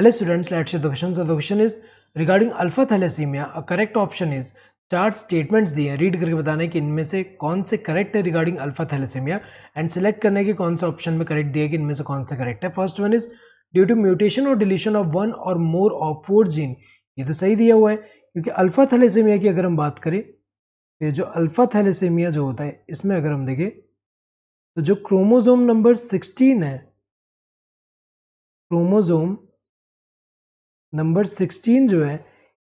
Hello students, let's see the question. So the question is regarding alpha thalassemia. A correct option is चार statements दिए हैं, read करके बताना है कि इनमें से कौन से करेक्ट है regarding alpha thalassemia and select करने की कौन सा ऑप्शन में करेक्ट दिया है कि इनमें से कौन सा करेक्ट है. First one is due to mutation or deletion of one or more of 4 gene. ये तो सही दिया हुआ है क्योंकि अल्फा थैलेसीमिया की अगर हम बात करें तो ये जो अल्फा थैलेसीमिया जो होता है इसमें अगर हम देखें तो जो क्रोमोजोम नंबर 16 है, क्रोमोजोम नंबर 16 जो है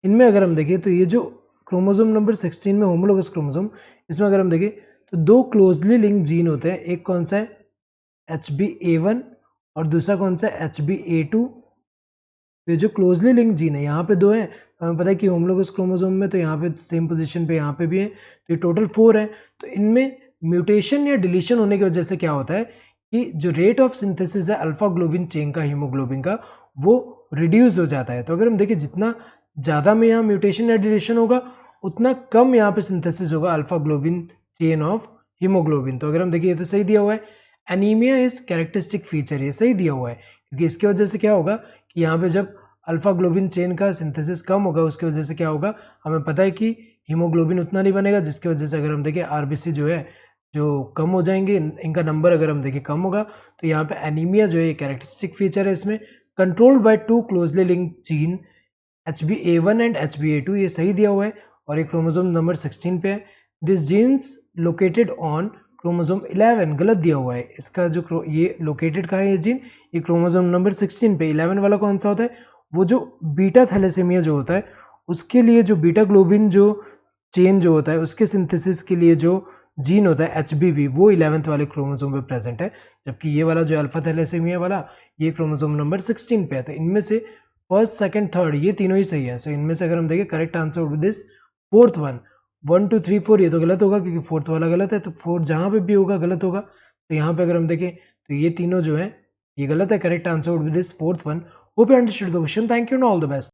इनमें अगर हम देखें तो ये जो क्रोमोसोम नंबर 16 में होमोलोगस क्रोमोसोम, इसमें अगर हम देखें तो दो क्लोजली लिंक जीन होते हैं. एक कौन सा है HBA1 और दूसरा कौन सा है HBA2. ये जो क्लोजली लिंक जीन है यहाँ पे दो हैं, तो हमें पता है कि होमोलोगस क्रोमोसोम में तो यहाँ पे सेम पोजीशन पे यहाँ पे भी है, तो ये टोटल 4 है. तो इनमें म्यूटेशन या डिलीशन होने की वजह से क्या होता है कि जो रेट ऑफ सिंथेसिस है अल्फा ग्लोबिन चेन का, हीमोग्लोबिन का, वो रिड्यूस हो जाता है. तो अगर हम देखें जितना ज़्यादा में यहाँ म्यूटेशन या डिलीशन होगा उतना कम यहाँ पे सिंथेसिस होगा alpha globin chain of haemoglobin. तो अगर हम देखिए ये तो सही दिया हुआ है. एनीमिया इज कैरेक्टरिस्टिक फीचर, ये सही दिया हुआ है क्योंकि इसकी वजह से क्या होगा कि यहाँ पे जब अल्फा ग्लोबिन चेन का सिंथेसिस कम होगा उसकी वजह से क्या होगा, हमें पता है कि हीमोग्लोबिन उतना नहीं बनेगा, जिसकी वजह से अगर हम देखें आरबीसी जो है जो कम हो जाएंगे, इनका नंबर अगर हम देखें कम होगा. तो यहाँ पे एनीमिया जो है कैरेक्टरिस्टिक फीचर है इसमें. Controlled by two closely linked gene HBA1 and HBA2, ये सही दिया हुआ है और एक क्रोमोसोम नंबर 16 पे है. This genes located on chromosome 11, गलत दिया हुआ है. इसका जो ये लोकेटेड कहाँ है ये जीन, ये क्रोमोसोम नंबर 16 पे. 11 वाला कौन सा होता है, वो जो बीटा थैलेसीमिया जो होता है उसके लिए जो बीटा ग्लोबिन जो चेन जो होता है उसके सिंथेसिस के लिए जो जीन होता है HBB, वो 11th वाले क्रोमोसोम पे प्रेजेंट है. जबकि ये वाला जो अल्फा थैलेसीमिया वाला ये क्रोमोसोम नंबर 16 पे है. तो इनमें से फर्स्ट सेकंड थर्ड ये तीनों ही सही है. सो इनमें से अगर हम देखें correct answer would be this fourth one. 1 2 3 4 ये तो गलत होगा क्योंकि फोर्थ वाला गलत है, तो फोर्थ जहाँ पे भी होगा गलत होगा. तो यहाँ पे अगर हम देखें तो ये तीनों जो है ये गलत है. Correct answer would be this fourth one. Hope you understood the question. Thank you and all the best.